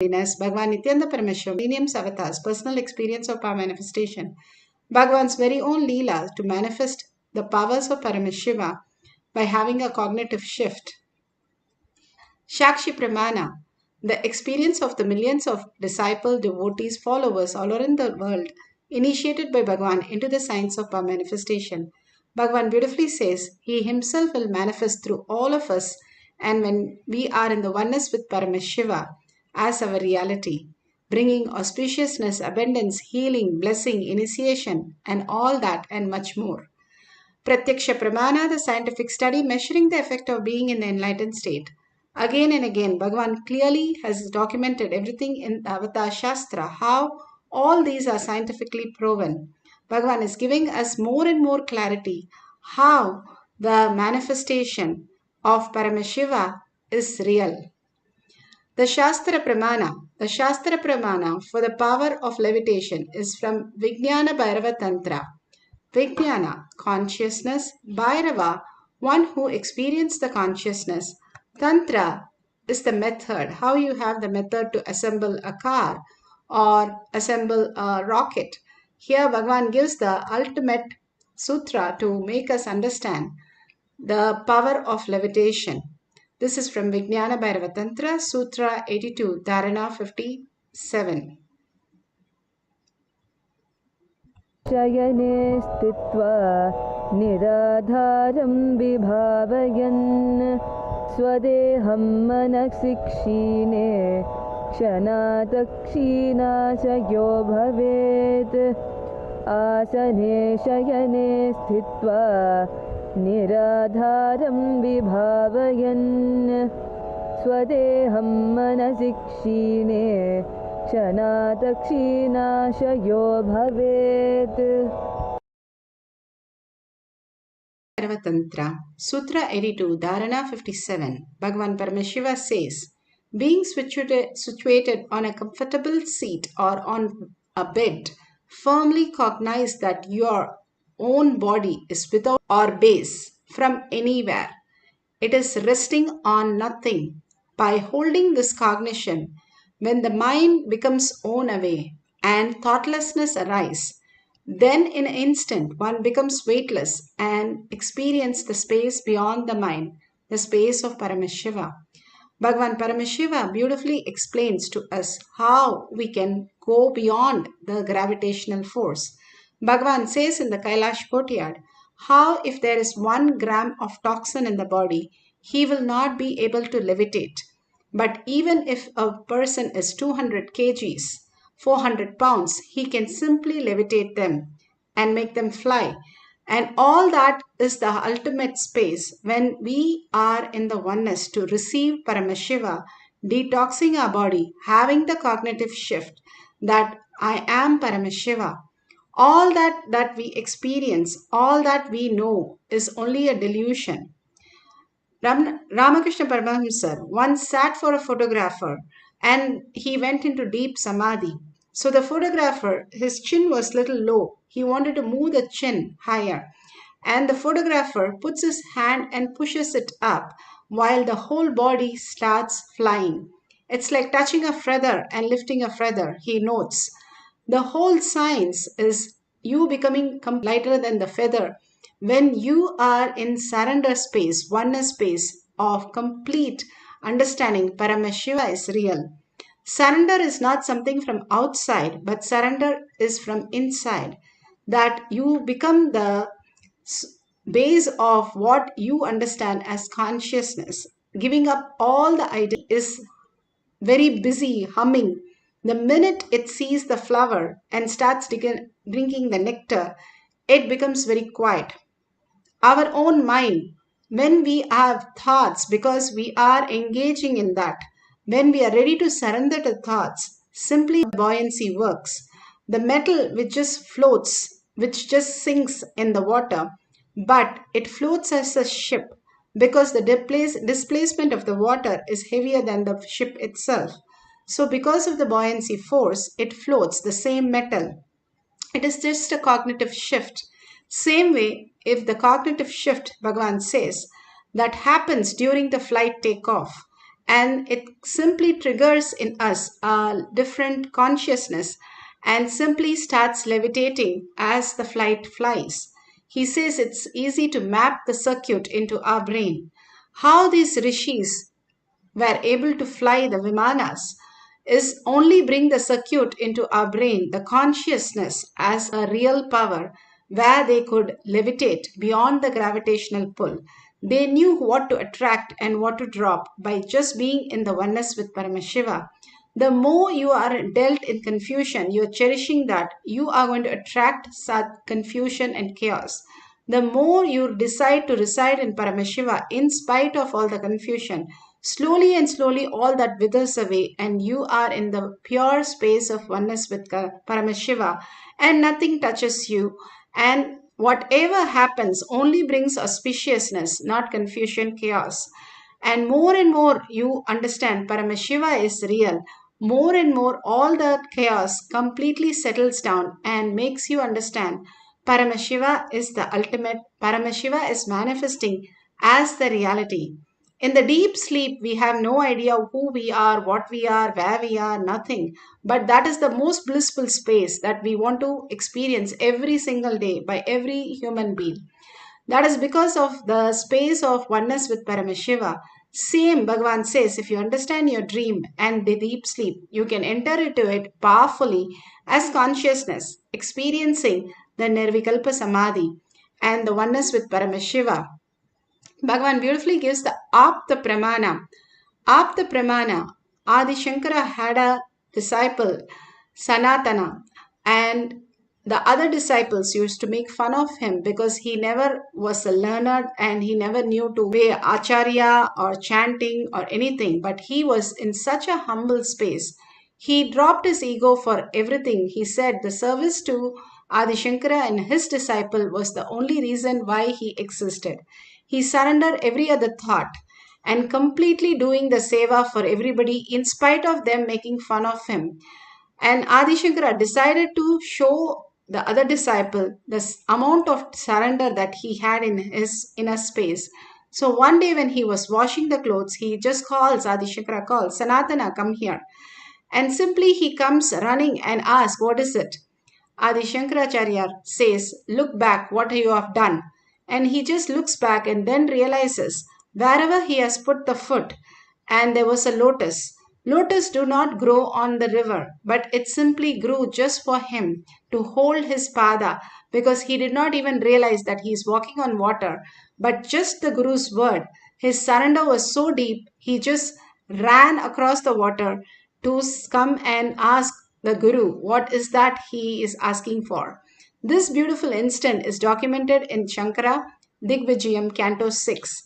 Bhagavan Nithyananda Paramashivam, Millennium's avatars, personal experience of power manifestation, Bhagavan's very own Leela to manifest the powers of Paramashiva by having a cognitive shift. Shakshi Pramana, the experience of the millions of disciples, devotees, followers all around the world, initiated by Bhagavan into the science of power manifestation. Bhagavan beautifully says, He Himself will manifest through all of us, and when we are in the oneness with Paramashiva as our reality, bringing auspiciousness, abundance, healing, blessing, initiation, and all that and much more. Pratyaksha Pramana, the scientific study measuring the effect of being in the enlightened state. Again and again, Bhagavan clearly has documented everything in the Avatar Shastra, how all these are scientifically proven. Bhagavan is giving us more and more clarity how the manifestation of Paramashiva is real. The Shastra Pramana for the power of levitation is from Vijnana Bhairava Tantra. Vijnana, consciousness, Bhairava, one who experienced the consciousness. Tantra is the method, how you have the method to assemble a car or assemble a rocket. Here Bhagavan gives the ultimate sutra to make us understand the power of levitation. This is from Vijnana Bhairava Tantra, Sutra 82, Dharana 57. शयने स्थित्वा निराधारं विभावयन् स्वदेहं मनसि क्षीणे क्षणातक्षीणाशयो भवेत् आसने शयने स्थित्वा निराधारं विभावयन् स्वदेहं मनसि क्षीणे क्षणातक्षीणाशयो भवेत्. Tantra, Sutra 82, Dharana 57, Bhagavan Paramashiva says, being situated on a comfortable seat or on a bed, firmly cognize that your own body is without or base from anywhere. It is resting on nothing. By holding this cognition, when the mind becomes worn away and thoughtlessness arises, then in an instant one becomes weightless and experience the space beyond the mind, the space of Paramashiva. Bhagavan Paramashiva beautifully explains to us how we can go beyond the gravitational force. Bhagavan says in the Kailash Courtyard, how if there is 1 gram of toxin in the body, he will not be able to levitate. But even if a person is 200 kgs, 400 pounds, he can simply levitate them and make them fly. And all that is the ultimate space when we are in the oneness to receive Paramashiva, detoxing our body, having the cognitive shift that I am Paramashiva. All that we experience, all that we know is only a delusion. Ramakrishna Paramahamsa once sat for a photographer and he went into deep samadhi. So the photographer, his chin was little low. He wanted to move the chin higher. And the photographer puts his hand and pushes it up while the whole body starts flying. It's like touching a feather and lifting a feather, he notes. The whole science is you becoming lighter than the feather when you are in surrender space, oneness space of complete understanding. Paramashiva is real. Surrender is not something from outside, but surrender is from inside. That you become the base of what you understand as consciousness. Giving up all the ideas is very busy humming. The minute it sees the flower and starts drinking the nectar, it becomes very quiet. Our own mind, when we have thoughts, because we are engaging in that, when we are ready to surrender to thoughts, simply buoyancy works. The metal which just floats, which just sinks in the water, but it floats as a ship because the displacement of the water is heavier than the ship itself. So because of the buoyancy force, it floats, the same metal. It is just a cognitive shift. Same way, if the cognitive shift, Bhagavan says, that happens during the flight takeoff, and it simply triggers in us a different consciousness and simply starts levitating as the flight flies. He says it's easy to map the circuit into our brain. How these rishis were able to fly the vimanas is only bring the circuit into our brain, the consciousness as a real power where they could levitate beyond the gravitational pull. They knew what to attract and what to drop by just being in the oneness with Paramashiva. The more you are dealt in confusion, you are cherishing that, you are going to attract such confusion and chaos. The more you decide to reside in Paramashiva, in spite of all the confusion, slowly and slowly all that withers away, and you are in the pure space of oneness with Paramashiva, and nothing touches you. And whatever happens only brings auspiciousness, not confusion, chaos. And more you understand Paramashiva is real, more and more all the chaos completely settles down and makes you understand Paramashiva is the ultimate. Paramashiva is manifesting as the reality. In the deep sleep, we have no idea who we are, what we are, where we are, nothing. But that is the most blissful space that we want to experience every single day by every human being. That is because of the space of oneness with Paramashiva. Same Bhagavan says, if you understand your dream and the deep sleep, you can enter into it powerfully as consciousness, experiencing the Nirvikalpa Samadhi and the oneness with Paramashiva. Bhagavan beautifully gives the Apta Pramana. Apta Pramana, Adi Shankara had a disciple, Sanatana, and the other disciples used to make fun of him because he never was a learned and he never knew to be acharya or chanting or anything, but he was in such a humble space. He dropped his ego for everything. He said the service to Adi Shankara and his disciple was the only reason why he existed. He surrendered every other thought and completely doing the seva for everybody in spite of them making fun of him. And Adi Shankara decided to show the other disciple the amount of surrender that he had in his inner space. So one day when he was washing the clothes, he just calls, Adi Shankara calls, Sanatana, come here. And simply he comes running and asks, what is it? Adi Shankaracharya says, look back, what you have done. And he just looks back and then realizes wherever he has put the foot, and there was a lotus. Lotus do not grow on the river, but it simply grew just for him to hold his pada because he did not even realize that he is walking on water. But just the Guru's word, his surrender was so deep, he just ran across the water to come and ask the Guru what is that he is asking for. This beautiful instant is documented in Shankara Digvijayam Canto 6.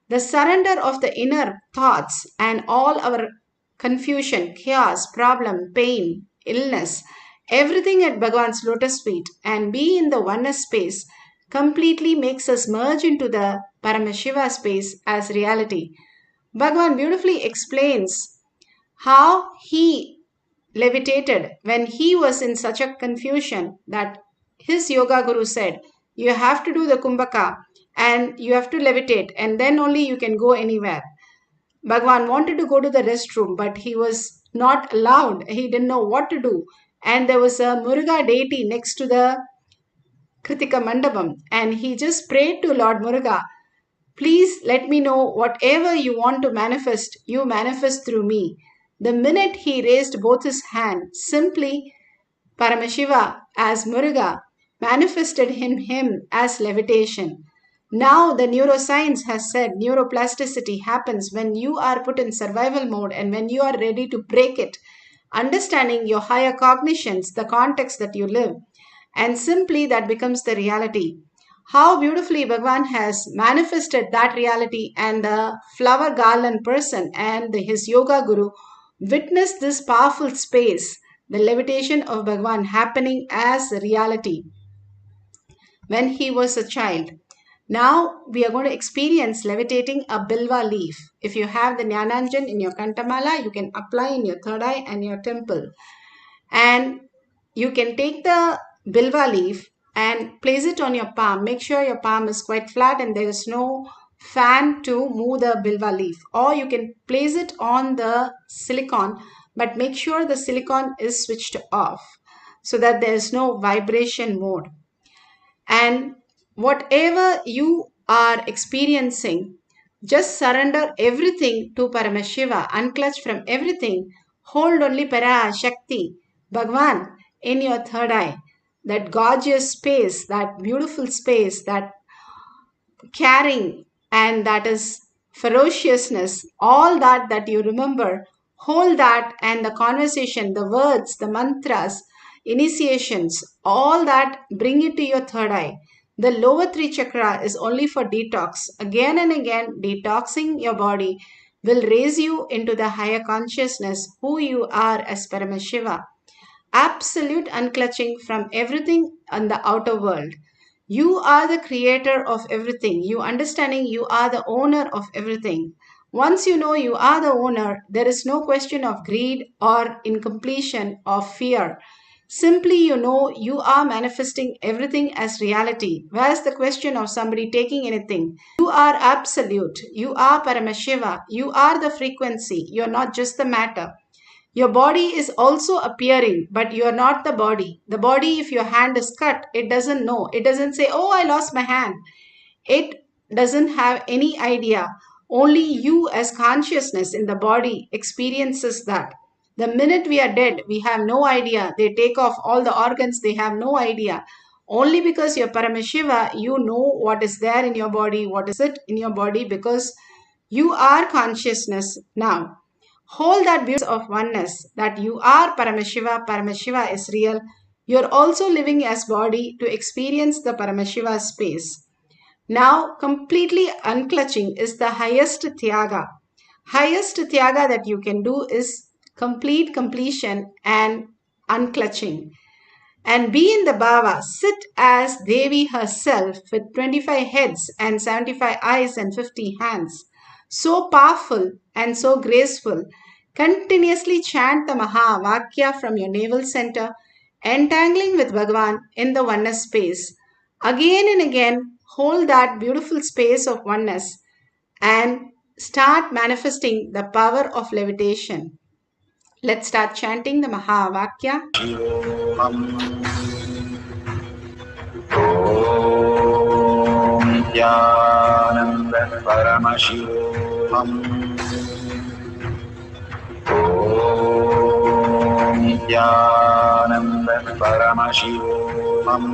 The surrender of the inner thoughts and all our confusion, chaos, problem, pain, illness, everything at Bhagavan's lotus feet and be in the oneness space completely makes us merge into the Paramashiva space as reality. Bhagavan beautifully explains how he levitated when he was in such a confusion that his yoga guru said, you have to do the kumbhaka and you have to levitate and then only you can go anywhere. Bhagwan wanted to go to the restroom, but he was not allowed. He didn't know what to do. And there was a Muruga deity next to the Kritika Mandapam. And he just prayed to Lord Muruga, please let me know whatever you want to manifest, you manifest through me. The minute he raised both his hands, simply Paramashiva as Muruga manifested him as levitation. Now the neuroscience has said neuroplasticity happens when you are put in survival mode and when you are ready to break it, understanding your higher cognitions, the context that you live, and simply that becomes the reality. How beautifully Bhagavan has manifested that reality, and the flower garland person and his yoga guru witnessed this powerful space, the levitation of Bhagavan happening as reality when he was a child. Now we are going to experience levitating a bilva leaf. If you have the Jnananjan in your kantamala, you can apply in your third eye and your temple. And you can take the bilva leaf and place it on your palm. Make sure your palm is quite flat and there is no fan to move the bilva leaf, or you can place it on the silicon, but make sure the silicon is switched off so that there is no vibration mode. And whatever you are experiencing, just surrender everything to Paramashiva, unclutch from everything, hold only Parashakti, Bhagwan, in your third eye. That gorgeous space, that beautiful space, that caring, and that is ferociousness, all that you remember, hold that, and the conversation, the words, the mantras, initiations, all that, bring it to your third eye. The lower three chakra is only for detox. Again and again, detoxing your body will raise you into the higher consciousness, who you are as Paramashiva. Absolute unclutching from everything on the outer world. You are the creator of everything. You understanding you are the owner of everything. Once you know you are the owner, there is no question of greed or incompletion or fear. Simply you know you are manifesting everything as reality. Where's the question of somebody taking anything? You are absolute. You are Paramashiva. You are the frequency. You are not just the matter. Your body is also appearing, but you are not the body. The body, if your hand is cut, it doesn't know. It doesn't say, oh, I lost my hand. It doesn't have any idea. Only you as consciousness in the body experiences that. The minute we are dead, we have no idea. They take off all the organs, they have no idea. Only because you're Paramashiva, you know what is there in your body, what is it in your body, because you are consciousness now. Hold that beauty of oneness, that you are Paramashiva, Paramashiva is real. You're also living as body to experience the Paramashiva space. Now, completely unclutching is the highest Tyaga. Highest Tyaga that you can do is complete completion and unclutching. And be in the bhava, sit as Devi herself with 25 heads and 75 eyes and 50 hands. So powerful and so graceful. Continuously chant the Maha Vakya from your navel center, entangling with Bhagavan in the oneness space. Again and again, hold that beautiful space of oneness and start manifesting the power of levitation. Let's start chanting the Maha Vakya. Nithyananda Paramashivoham. Nithyananda Paramashivoham.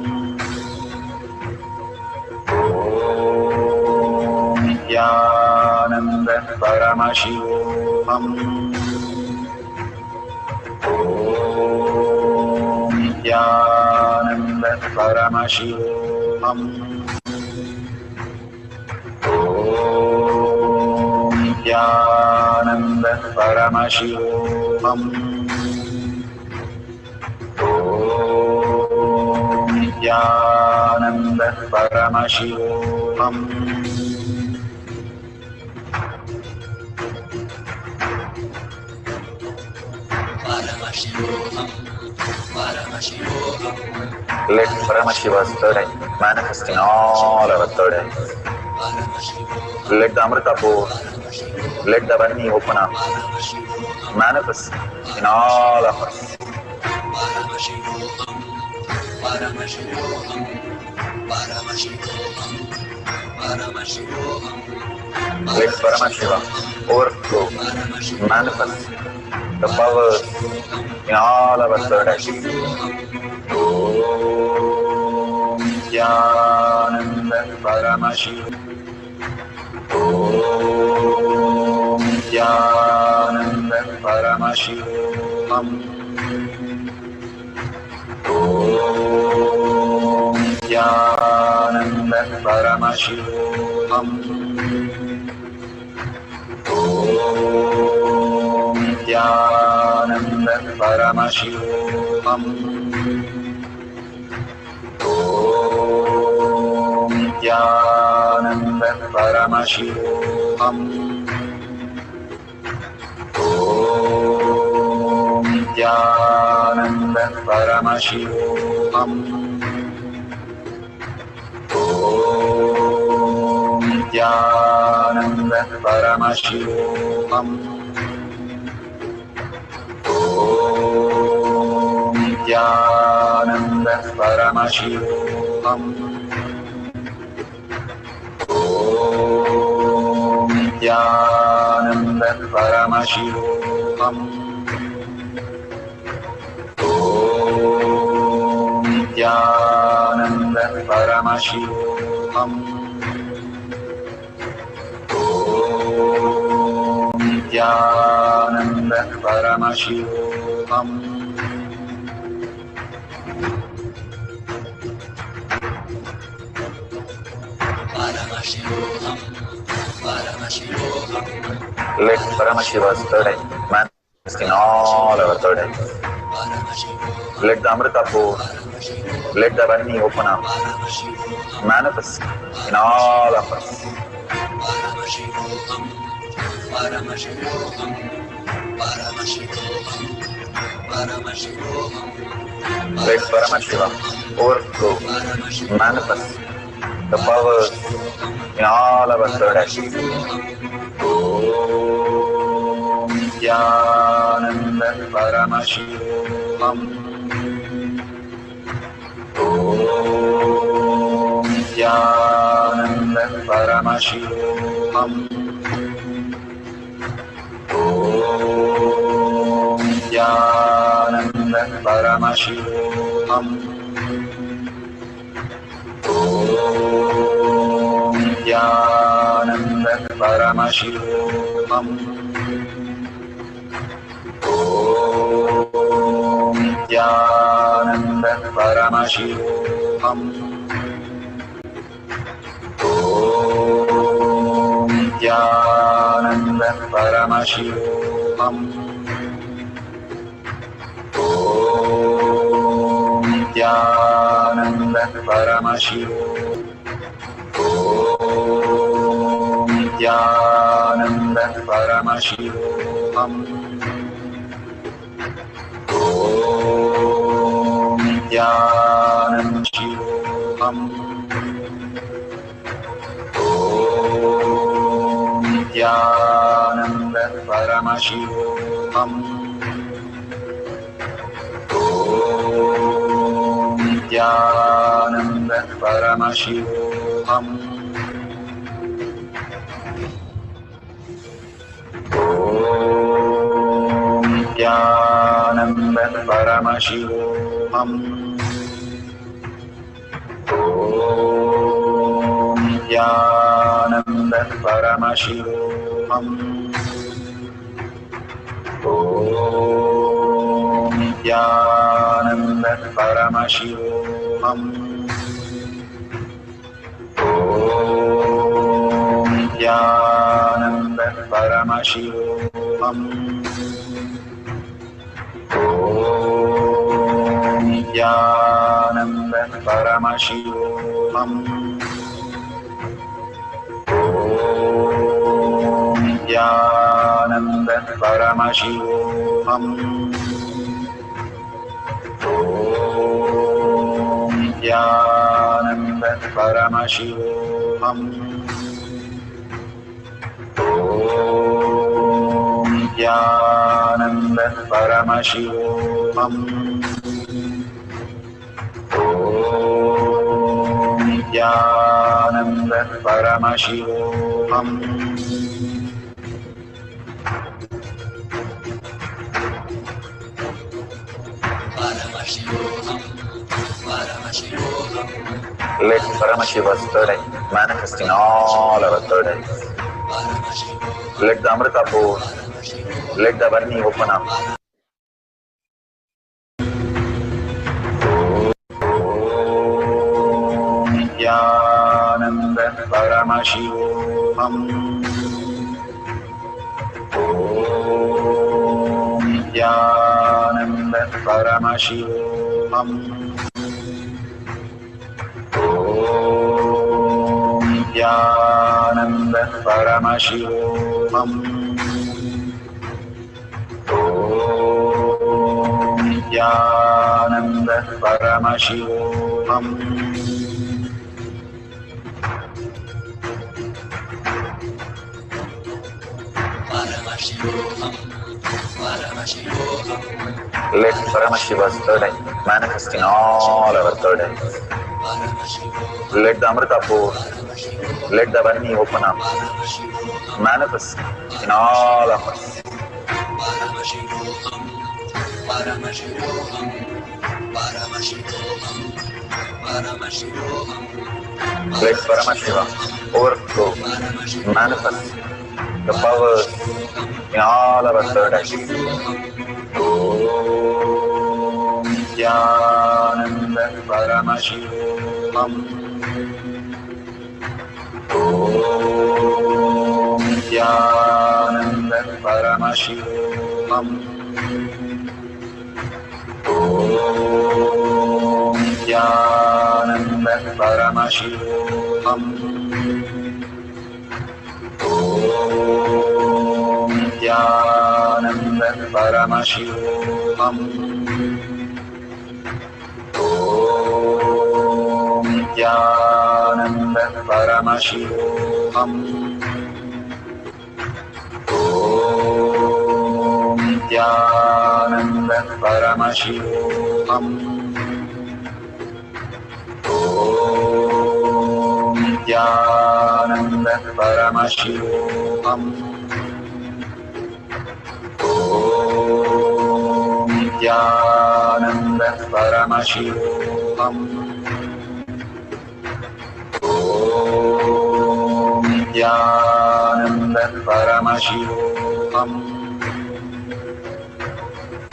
Nithyananda Paramashivoham. Nithyananda Paramashivoham. Nithyananda Paramashivoham. Nithyananda Paramashivoham. Paramashivoham, Paramashivoham. Let Paramashiva's third eye manifest in all our third eyes. Let the Amrita pour, let the Varni open up, manifest in all of us. Paramashivoham, Paramashivoham, Paramashivoham, Paramashivoham. Let Paramashiva overflow, manifest the powers in all our third eyes. Om Nithyananda Paramashivam. Om Nithyananda Paramashivam. Om Nithyananda Paramashivam. Om Nithyananda Paramashivam. Om Nithyananda Paramashivoham. Om Nithyananda Paramashivoham. Om Nithyananda Paramashivoham. Om Nithyananda Paramashivoham. Om Nithyananda Paramashivoham. Om Nithyananda Paramashivoham. Om Nithyananda Paramashivoham. Paramashivoham, Paramashivoham. Let Paramashiva's third eye manifest in all our third eyes. Let the Amrita pour, let the Vani open up, manifest in all of us. Paramashivoham, Paramashivoham, Paramashivoham, Paramashivoham. Let Paramashiva overflow, manifest the powers in all our third eyes. Om Nithyananda Paramashivoham. Om Nithyananda Paramashivoham. Om Nithyananda Paramashivoham. Om Nithyananda Paramashivoham. Om Nithyananda Paramashivoham. Om Nithyananda Paramashivoham. Om Nithyananda Paramashivoham. Om Nithyananda Paramashivoham. Om Nithyananda Shivoham. Om Nithyananda Paramashivoham. Om Nithyananda Paramashivoham. Om Nithyananda Paramashivoham. Om Nithyananda Paramashivoham. Om Nithyananda Paramashivoham. Om Nithyananda Paramashivoham. Om Nithyananda Paramashivoham. Om Nithyananda Paramashivoham. Om Nithyananda Paramashivoham. Om Nithyananda Paramashivoham. Om Nithyananda Paramashivoham. Paramashivoham, Paramashivoham. Let Paramashiva's third eye manifest in all our third eyes. Let the Amrita pour, let the Vani open up. Om Nithyananda Paramashivoham. Om Nithyananda Paramashivoham. Om Nithyananda Paramashivoham. Om Nithyananda Paramashivoham. Paramashivoham, Paramashivoham, Let Paramashiva's third eye manifest in all our third eyes. Paramashivoham, Let the Amrita pour, let the Vani open up, Paramashivoham, manifest in all of us. Paramashivoham, Paramashivoham, Paramashivoham, Paramashivoham, Let Paramashiva overflow, manifest the powers in all our third eyes. Om Nithyananda Paramashivam. Om Nithyananda Paramashivam. Om Nithyananda Paramashivam. Om Nithyananda Paramashivam. Om Nithyananda Paramashivoham. Om Nithyananda Paramashivoham. Om Nithyananda Paramashivoham. Om Nithyananda Paramashivoham. Om Nithyananda Paramashivoham.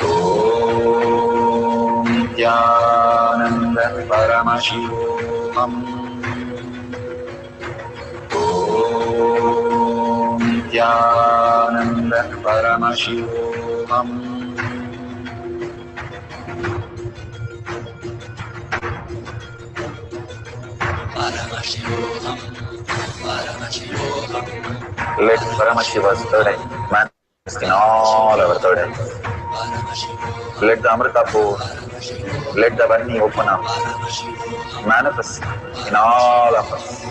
Om Nithyananda Paramashivoham. Om Nithyananda Paramashivoham. Paramashivoham, Paramashivoham, Let Paramashiva's third eye manifest in all our third eyes. Paramashivoham, Let the Amrita pour, let the Vani open up, Paramashivoham, manifest in all of us.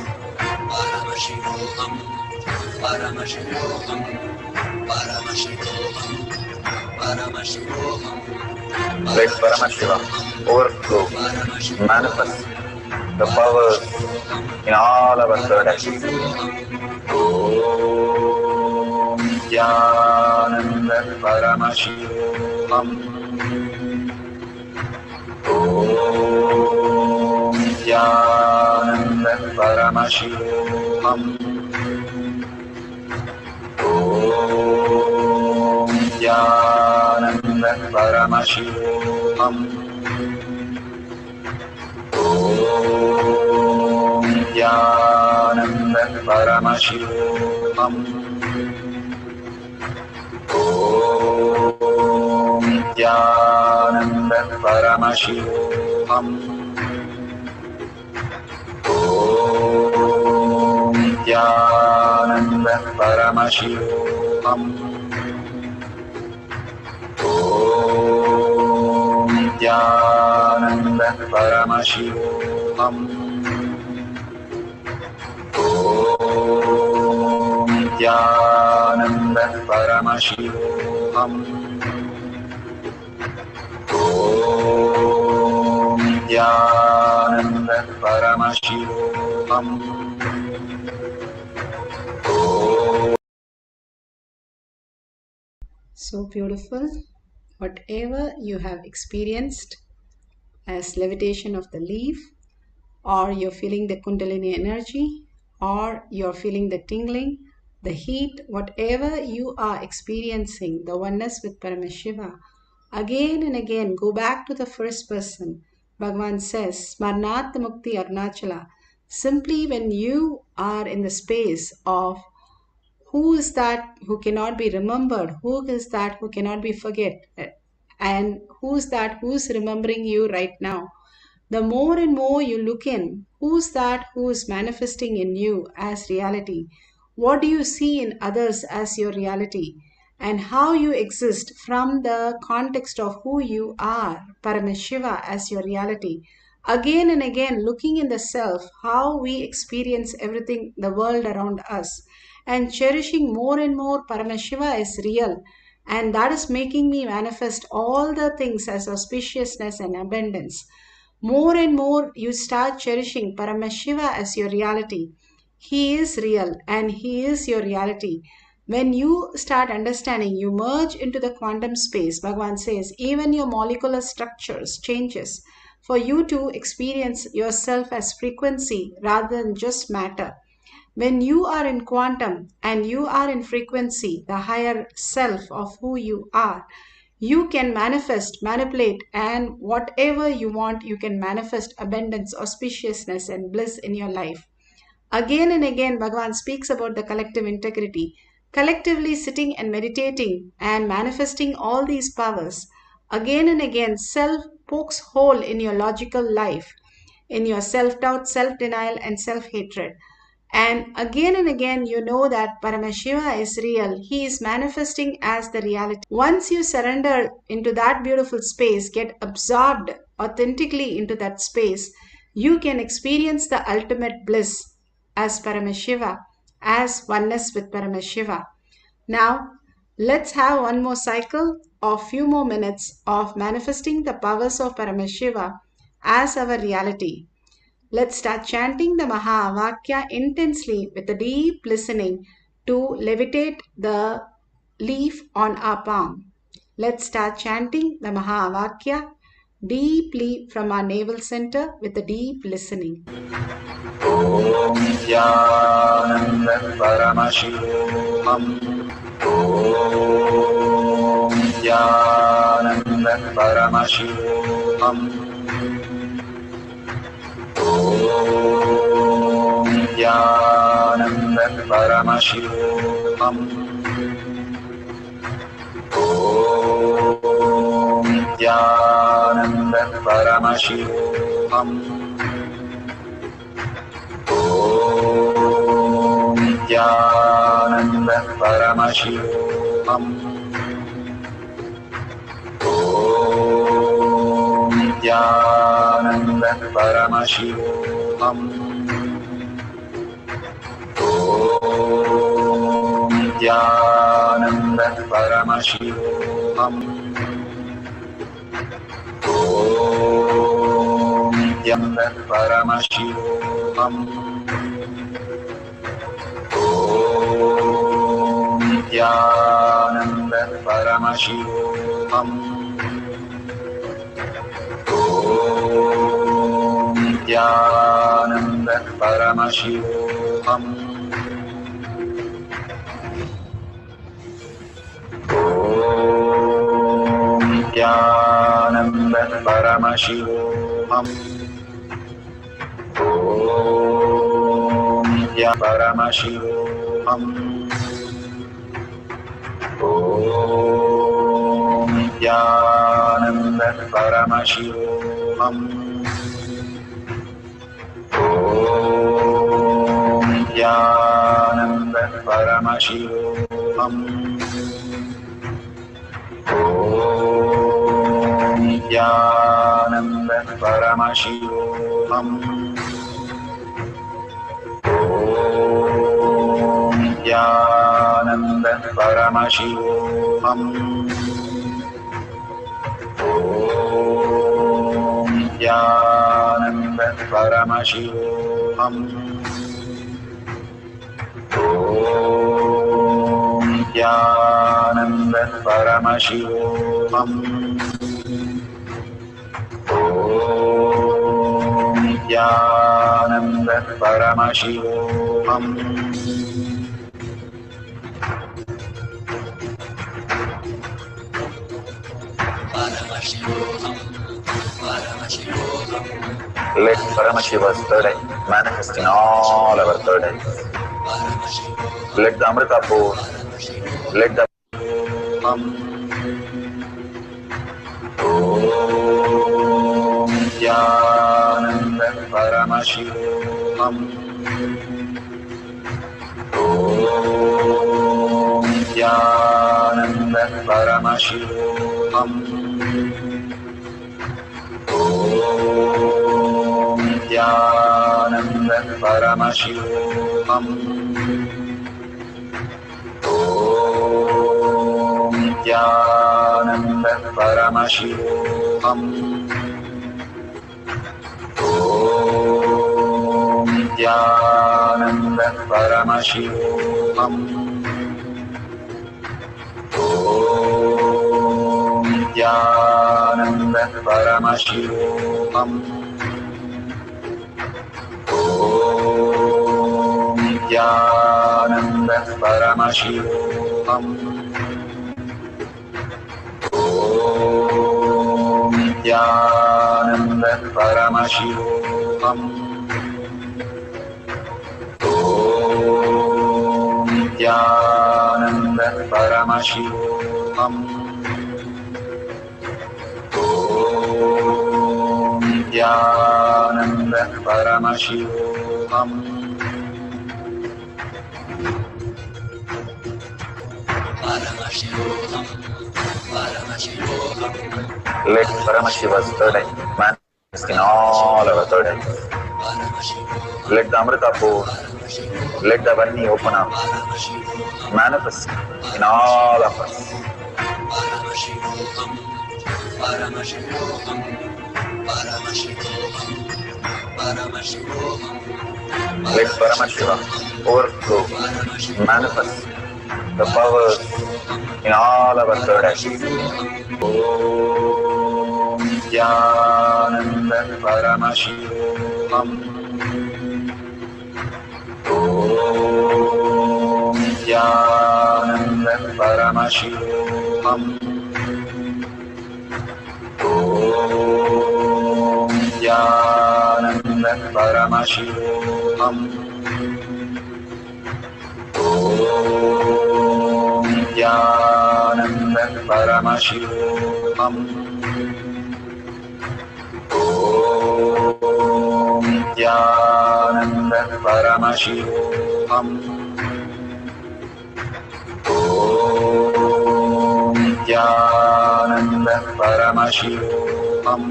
Paramashivoham, Paramashivoham, Paramashivoham, Paramashivoham, Let Paramashiva overflow, manifest the powers in all our third eyes. Om Nithyananda Paramashivam. Om Nithyananda Paramashivam. Om Nithyananda Paramashivam. Om Nithyananda Paramashivam. Om Nithyananda Paramashivam. Om Nithyananda Paramashivam. Om Nithyananda Paramashivoham. Om Nithyananda Paramashivoham. Om Nithyananda Paramashivoham. So beautiful. Whatever you have experienced as levitation of the leaf, or you're feeling the Kundalini energy, or you're feeling the tingling, the heat, whatever you are experiencing, the oneness with Paramashiva, again and again go back to the first person. Bhagavan says, Smarnat Mukti Arunachala. Simply when you are in the space of who is that who cannot be remembered, who is that who cannot be forget, and who's that who's remembering you right now, the more and more you look in, who's that who is manifesting in you as reality? What do you see in others as your reality? And how you exist from the context of who you are, Paramashiva, as your reality. Again and again, looking in the self, how we experience everything, the world around us. and cherishing more and more Paramashiva is real, and that is making me manifest all the things as auspiciousness and abundance. More and more you start cherishing Paramashiva as your reality. He is real and He is your reality. When you start understanding, you merge into the quantum space. Bhagavan says, even your molecular structures changes for you to experience yourself as frequency rather than just matter. When you are in quantum and you are in frequency, the higher self of who you are, you can manifest, manipulate, and whatever you want, you can manifest abundance, auspiciousness, and bliss in your life. Again and again, Bhagavan speaks about the collective integrity. Collectively sitting and meditating and manifesting all these powers. Again and again, self pokes hole in your logical life, in your self doubt, self denial, and self hatred. And again, you know that Paramashiva is real. He is manifesting as the reality. Once you surrender into that beautiful space, get absorbed authentically into that space, you can experience the ultimate bliss as Paramashiva, as oneness with Paramashiva. Now, let's have one more cycle of few more minutes of manifesting the powers of Paramashiva as our reality. Let's start chanting the Mahavakya intensely with a deep listening to levitate the leaf on our palm. Let's start chanting the Mahavakya deeply from our navel center with a deep listening. Om Nithyananda Paramashivoham. Om Nithyananda Paramashivoham. Om Nithyananda Paramashivoham. Om Nithyananda Paramashivoham. Om Nithyananda Paramashivoham. Om Nithyananda Paramashivoham. Om Nithyananda Paramashivoham. Om Nithyananda Paramashivoham. Om Nithyananda Paramashivoham. Om Nithyananda Paramashivoham. Om Nithyananda Paramashivoham. Om Nithyananda Paramashivoham. Om Nithyananda Paramashivoham. Om Nithyananda Paramashivoham. Om Nithyananda Paramashivoham. Om Nithyananda Paramashivoham. Om Nithyananda Paramashivoham. Om Nithyananda Paramashivoham. Let Paramashiva's third eye manifest in all our third eyes. Let the Amrita pour, let the Om Nithyananda Paramashivoham. Om Nithyananda Paramashivoham. Om Nithyananda Paramashivoham. Nithyananda Paramashivoham. Om Nithyananda Paramashivoham. Om Nithyananda Paramashivoham. Om Nithyananda Paramashivoham. Om Nithyananda Paramashivoham. Om Nithyananda Paramashivoham. Om Nithyananda Paramashivoham. Paramashivoham, Paramashivoham, Let Paramashiva's third eye manifest in all our third eyes. Paramashivoham, Let the Amrita pour, let the Vani open up, Paramashivoham, manifest in all of us. Paramashivoham, Paramashivoham, Paramashivoham, Paramashivoham, Let Paramashiva overflow, manifest the powers in all our third eyes. Om Nithyananda Paramashivoham. Om Nithyananda Paramashivoham. Om Nithyananda Paramashivoham. Om Nithyananda Paramashivoham. Om Nithyananda Paramashivoham. Om Nithyananda Paramashivoham.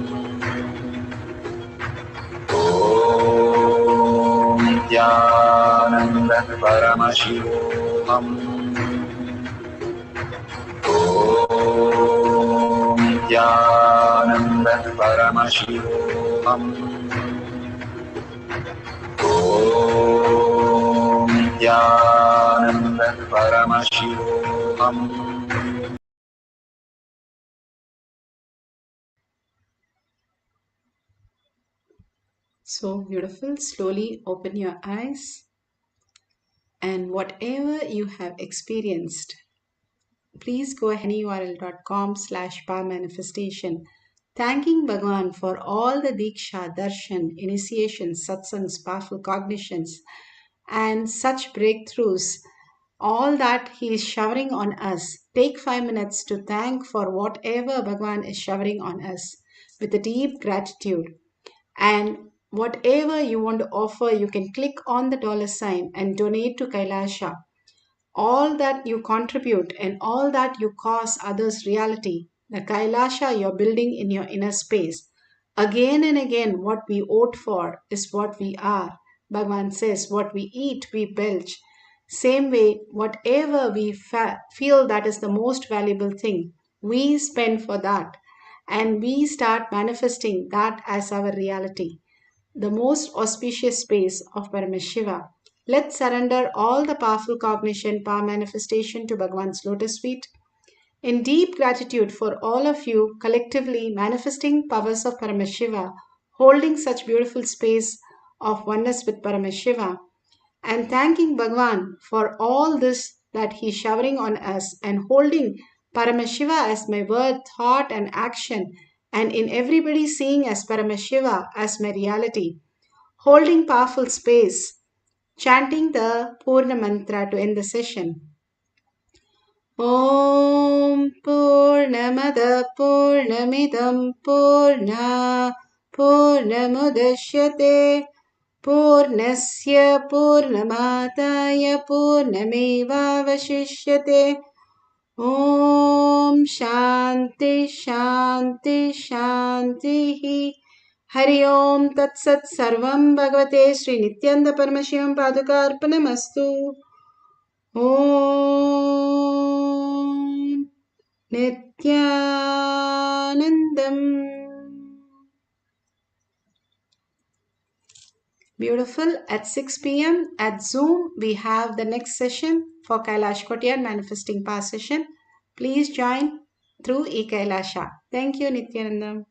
Om Nithyananda Paramashivoham. Om Nithyananda Paramashivoham. Om Nithyananda Paramashivoham. So beautiful. Slowly open your eyes, and whatever you have experienced, please go ahead url.com/powermanifestation, thanking Bhagwan for all the Diksha, Darshan, initiations, satsangs, powerful cognitions, and such breakthroughs, all that He is showering on us. Take 5 minutes to thank for whatever Bhagwan is showering on us with a deep gratitude. And whatever you want to offer, you can click on the $ and donate to Kailasha. All that you contribute and all that you cause others reality, the Kailasha you're building in your inner space. Again and again, what we vote for is what we are. Bhagavan says, what we eat, we belch. Same way, whatever we feel that is the most valuable thing, we spend for that. And we start manifesting that as our reality, the most auspicious space of Paramashiva. Let's surrender all the powerful cognition, power manifestation to Bhagwan's lotus feet. In deep gratitude for all of you collectively manifesting powers of Paramashiva, holding such beautiful space of oneness with Paramashiva, and thanking Bhagwan for all this that He's showering on us, and holding Paramashiva as my word, thought, and action, and in everybody seeing as Paramashiva as my reality, holding powerful space, chanting the Purna Mantra to end the session. Om Purnamada Purnamidam Purna Purnamudashyate Purnasya Purnamataya Purnamevavashishyate. Om Shanti Shanti Shanti. Hari Om Tat Sat Sarvam Bhagavate Sri Nithyananda Paramashivam Paduka Arpanamastu. Om Nithyanandam. Beautiful. At 6 p.m. at Zoom, we have the next session for Kailash Kotyar Manifesting Power session. Please join through eKailasha. Thank you, Nithyanandam.